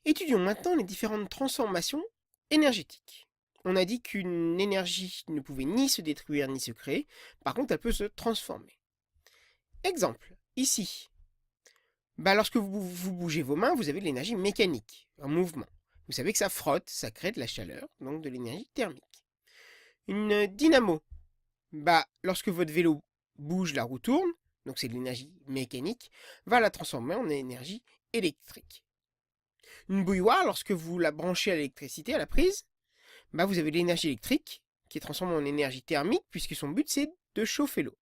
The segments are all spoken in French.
Étudions maintenant les différentes transformations énergétiques. On a dit qu'une énergie ne pouvait ni se détruire ni se créer, par contre elle peut se transformer. Exemple, ici, lorsque vous bougez vos mains, vous avez de l'énergie mécanique, un mouvement. Vous savez que ça frotte, ça crée de la chaleur, donc de l'énergie thermique. Une dynamo, lorsque votre vélo bouge, la roue tourne, donc c'est de l'énergie mécanique, va la transformer en énergie électrique. Une bouilloire, lorsque vous la branchez à l'électricité, à la prise, vous avez de l'énergie électrique qui est transformée en énergie thermique puisque son but c'est de chauffer l'eau.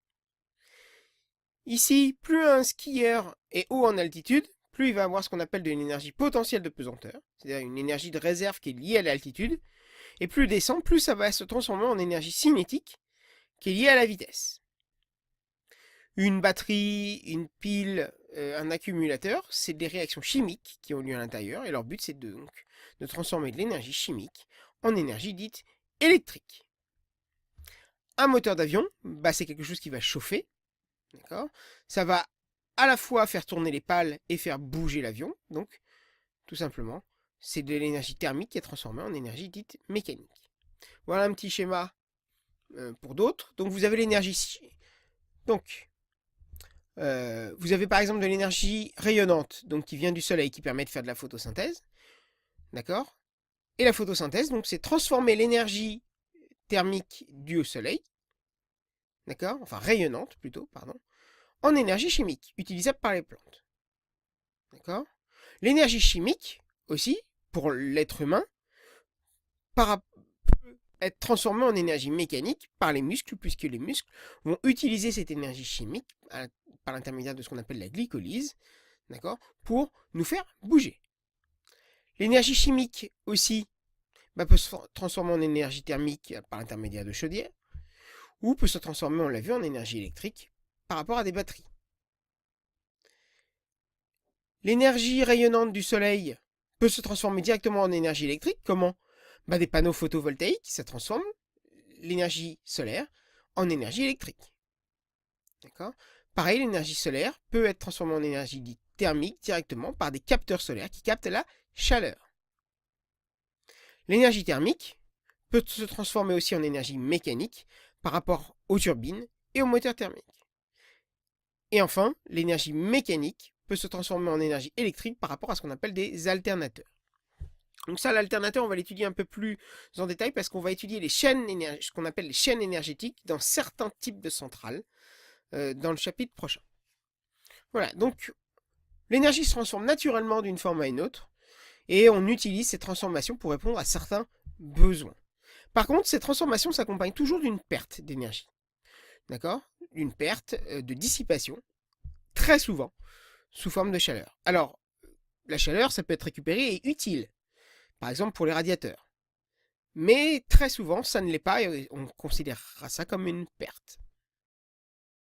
Ici, plus un skieur est haut en altitude, plus il va avoir ce qu'on appelle de l'énergie potentielle de pesanteur, c'est-à-dire une énergie de réserve qui est liée à l'altitude, et plus il descend, plus ça va se transformer en énergie cinétique qui est liée à la vitesse. Une batterie, une pile, un accumulateur, c'est des réactions chimiques qui ont lieu à l'intérieur, et leur but c'est de transformer de l'énergie chimique en énergie dite électrique. Un moteur d'avion, c'est quelque chose qui va chauffer, d'accord. Ça va à la fois faire tourner les pales et faire bouger l'avion, donc tout simplement, c'est de l'énergie thermique qui est transformée en énergie dite mécanique. Voilà un petit schéma pour d'autres. Donc vous avez l'énergie. Donc vous avez par exemple de l'énergie rayonnante, donc qui vient du soleil, qui permet de faire de la photosynthèse, d'accord. Et la photosynthèse, donc c'est transformer l'énergie thermique due au soleil, d'accord, enfin rayonnante plutôt, pardon, en énergie chimique, utilisable par les plantes. D'accord. L'énergie chimique, aussi, pour l'être humain, peut être transformée en énergie mécanique par les muscles, puisque les muscles vont utiliser cette énergie chimique par l'intermédiaire de ce qu'on appelle la glycolyse, d'accord, pour nous faire bouger. L'énergie chimique aussi peut se transformer en énergie thermique par l'intermédiaire de chaudières, ou peut se transformer, on l'a vu, en énergie électrique par rapport à des batteries. L'énergie rayonnante du soleil peut se transformer directement en énergie électrique. Comment? Des panneaux photovoltaïques, ça transforme l'énergie solaire en énergie électrique. D'accord. Pareil, l'énergie solaire peut être transformée en énergie dite thermique directement par des capteurs solaires qui captent la chaleur. L'énergie thermique peut se transformer aussi en énergie mécanique par rapport aux turbines et aux moteurs thermiques. Et enfin, l'énergie mécanique peut se transformer en énergie électrique par rapport à ce qu'on appelle des alternateurs. Donc ça, l'alternateur, on va l'étudier un peu plus en détail parce qu'on va étudier les chaînes ce qu'on appelle les chaînes énergétiques dans certains types de centrales dans le chapitre prochain. Voilà, donc l'énergie se transforme naturellement d'une forme à une autre et on utilise ces transformations pour répondre à certains besoins. Par contre, ces transformations s'accompagnent toujours d'une perte d'énergie. D'accord? Une perte de dissipation, très souvent, sous forme de chaleur. Alors, la chaleur, ça peut être récupéré et utile, par exemple pour les radiateurs. Mais très souvent, ça ne l'est pas et on considérera ça comme une perte.